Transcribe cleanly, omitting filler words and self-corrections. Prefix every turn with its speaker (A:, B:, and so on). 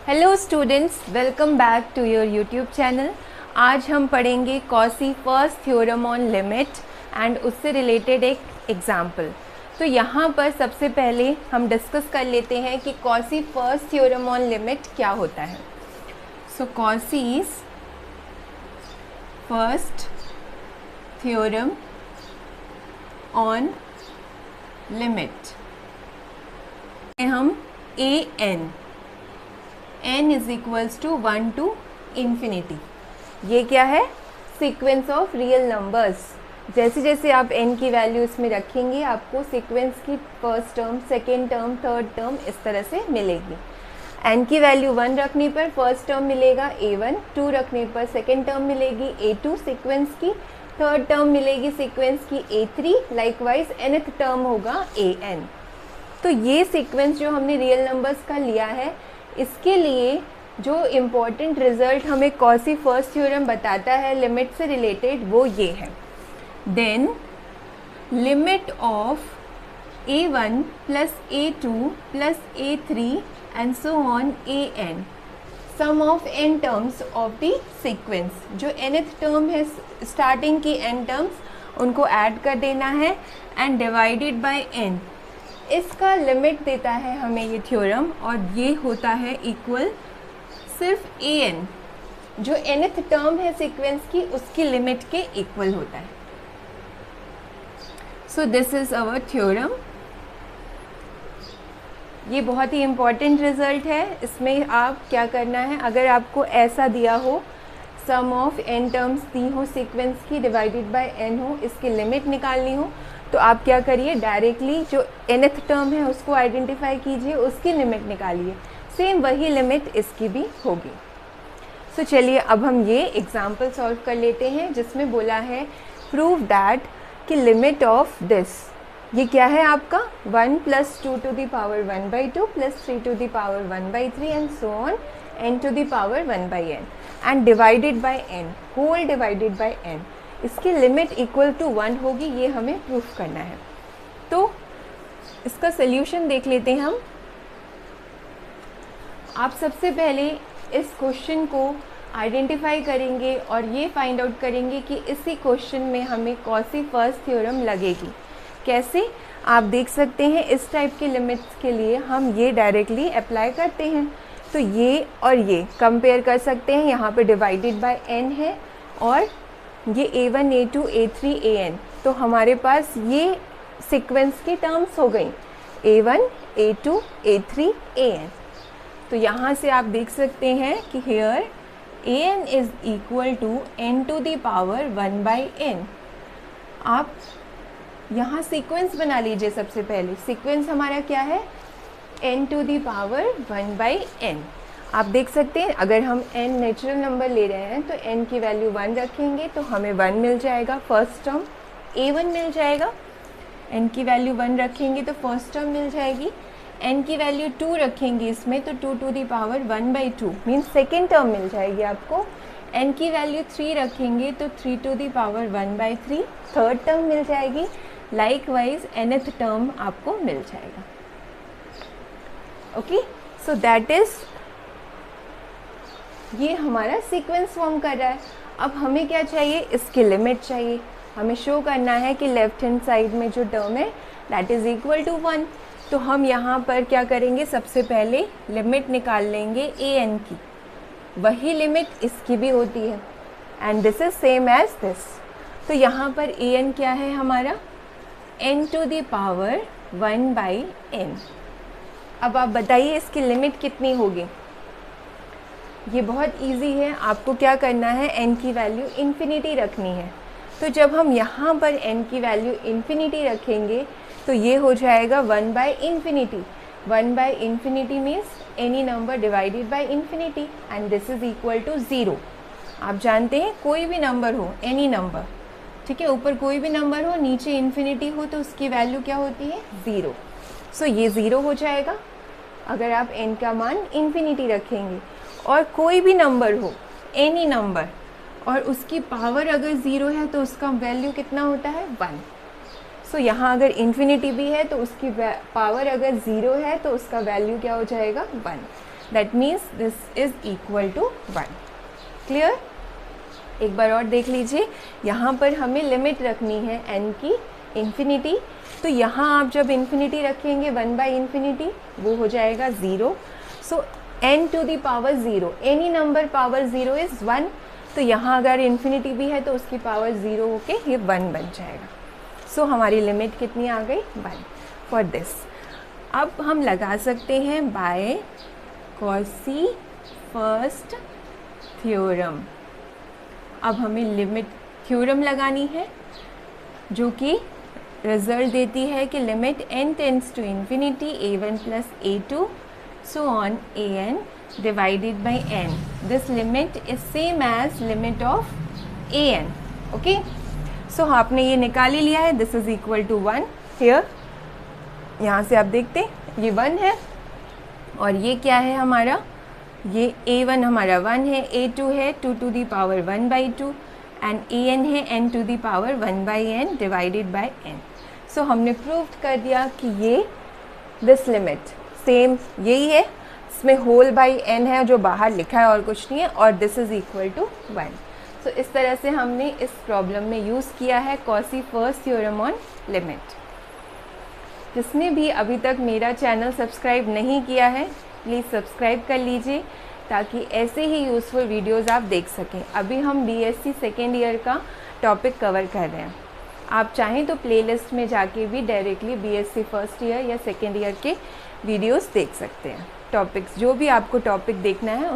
A: Hello students, welcome back to your YouTube channel. आज हम पढ़ेंगे Cauchy first theorem on limit and उससे related एक एग्जाम्पल। तो यहाँ पर सबसे पहले हम डिस्कस कर लेते हैं कि Cauchy first theorem on limit क्या होता है। So Cauchy's first theorem on limit हम n is equals to 1 to infinity. ये क्या है? Sequence of real numbers. जैसे जैसे आप n की वैल्यू इसमें रखेंगे आपको सीक्वेंस की first term, second term, third term इस तरह से मिलेगी। n की वैल्यू 1 रखने पर फर्स्ट टर्म मिलेगा a1, 2 रखने पर सेकेंड टर्म मिलेगी a2 सीक्वेंस की, थर्ड टर्म मिलेगी सीक्वेंस की a3, लाइकवाइज nth टर्म होगा an। तो ये सीक्वेंस जो हमने रियल नंबर्स का लिया है, इसके लिए जो इम्पोर्टेंट रिजल्ट हमें कॉसी फर्स्ट थ्योरम बताता है लिमिट से रिलेटेड, वो ये है। Then limit of a1 plus a2 plus a3 and so on an, sum of n terms of the sequence. जो nth टर्म है स्टार्टिंग की n टर्म्स, उनको ऐड कर देना है एंड डिवाइडेड बाय n। इसका लिमिट देता है हमें ये थ्योरम, और ये होता है इक्वल सिर्फ an, जो nth टर्म है सीक्वेंस की, उसकी लिमिट के इक्वल होता है। So this is our theorem. ये बहुत ही इम्पॉर्टेंट रिजल्ट है। इसमें आप क्या करना है, अगर आपको ऐसा दिया हो सम ऑफ n टर्म्स दी हो सीक्वेंस की, डिवाइडेड बाय n हो, इसकी लिमिट निकालनी हो, तो आप क्या करिए, डायरेक्टली जो nth टर्म है उसको आइडेंटिफाई कीजिए, उसकी लिमिट निकालिए। सेम वही लिमिट इसकी भी होगी। सो चलिए अब हम ये एग्जाम्पल सॉल्व कर लेते हैं, जिसमें बोला है प्रूव दैट कि लिमिट ऑफ दिस, ये क्या है आपका 1 plus 2 to the power 1/2 plus 3 to the power 1/3 and so on n to the power 1/n and divided by n, whole divided by n। इसकी लिमिट इक्वल टू 1 होगी, ये हमें proof करना है। तो इसका सल्यूशन देख लेते हैं हम। आप सबसे पहले इस क्वेश्चन को आइडेंटिफाई करेंगे और ये फाइंड आउट करेंगे कि इसी क्वेश्चन में हमें कॉसी फर्स्ट थ्योरम लगेगी। कैसे? आप देख सकते हैं इस टाइप के लिमिट्स के लिए हम ये डायरेक्टली अप्लाई करते हैं। तो ये और ये कंपेयर कर सकते हैं। यहाँ पे डिवाइडेड बाय n है और ये a1, a2, a3, an, तो हमारे पास ये सीक्वेंस की टर्म्स हो गई a1, a2, a3, an। तो यहाँ से आप देख सकते हैं कि here an is equal to n to the power 1/n। आप यहाँ सीक्वेंस बना लीजिए। सबसे पहले सीक्वेंस हमारा क्या है, n to the power 1/n। आप देख सकते हैं अगर हम n नेचुरल नंबर ले रहे हैं तो n की वैल्यू 1 रखेंगे तो हमें 1 मिल जाएगा, फर्स्ट टर्म a1 मिल जाएगा। n की वैल्यू 1 रखेंगे तो फर्स्ट टर्म मिल जाएगी। n की वैल्यू 2 रखेंगे इसमें तो 2 to the power 1/2 means second term मिल जाएगी आपको। n की वैल्यू 3 रखेंगे तो 3 to the power 1/3 third term मिल जाएगी। लाइकवाइज nth टर्म आपको मिल जाएगा। ओके, सो दैट इज, ये हमारा सीक्वेंस फॉर्म कर रहा है। अब हमें क्या चाहिए, इसकी लिमिट चाहिए। हमें शो करना है कि लेफ्ट हैंड साइड में जो टर्म है दैट इज इक्वल टू 1। तो हम यहाँ पर क्या करेंगे, सबसे पहले लिमिट निकाल लेंगे an की। वही लिमिट इसकी भी होती है and this is same as this. तो यहाँ पर an क्या है हमारा, n to the power 1/n। अब आप बताइए इसकी लिमिट कितनी होगी। ये बहुत इजी है। आपको क्या करना है, n की वैल्यू इन्फिनिटी रखनी है। तो जब हम यहाँ पर n की वैल्यू इन्फिनिटी रखेंगे तो ये हो जाएगा 1/infinity। 1/infinity means any number divided by infinity and this is equal to 0। आप जानते हैं कोई भी नंबर हो, एनी नंबर, ठीक है, ऊपर कोई भी नंबर हो, नीचे इन्फिनिटी हो, तो उसकी वैल्यू क्या होती है, 0। सो ये 0 हो जाएगा अगर आप n का मान इन्फिनिटी रखेंगे। और कोई भी नंबर हो, एनी नंबर, और उसकी पावर अगर 0 है तो उसका वैल्यू कितना होता है, 1। सो यहाँ अगर इन्फिनिटी भी है तो उसकी पावर अगर 0 है तो उसका वैल्यू क्या हो जाएगा, 1। That means this is equal to 1। Clear? एक बार और देख लीजिए, यहाँ पर हमें लिमिट रखनी है n की इन्फिनिटी, तो यहाँ आप जब इन्फिनिटी रखेंगे 1/∞ वो हो जाएगा 0। So n to the power 0, any number power 0 is 1, तो यहाँ अगर इन्फिनिटी भी है तो उसकी पावर 0 होके ये 1 बन जाएगा। सो हमारी लिमिट कितनी आ गई? 1 फॉर दिस। अब हम लगा सकते हैं बाय कॉची फर्स्ट थ्योरम। अब हमें लिमिट थ्योरम लगानी है जो कि रिजल्ट देती है कि limit n tends to infinity a1 plus a2 so on an divided by n. This limit is same as limit of an. Okay? So आपने ये निकाल ही लिया है, this is equal to 1 here. यहाँ से आप देखते ये 1 है और ये क्या है हमारा, ये a1 हमारा 1 है, a2 है 2 to the power 1/2 and an है n to the power 1/n divided by n. So हमने प्रूव कर दिया कि ये दिस लिमिट सेम यही है, इसमें होल बाई n है जो बाहर लिखा है और कुछ नहीं है, और दिस इज़ इक्वल टू 1। सो इस तरह से हमने इस प्रॉब्लम में यूज़ किया है Cauchy first theorem on limit. जिसने भी अभी तक मेरा चैनल सब्सक्राइब नहीं किया है प्लीज़ सब्सक्राइब कर लीजिए ताकि ऐसे ही यूज़फुल वीडियोज़ आप देख सकें। अभी हम BSc सेकेंड ईयर का टॉपिक कवर कर रहे हैं, आप चाहें तो प्लेलिस्ट में जाके भी डायरेक्टली BSc फर्स्ट ईयर या सेकेंड ईयर के वीडियोस देख सकते हैं। टॉपिक्स जो भी आपको टॉपिक देखना है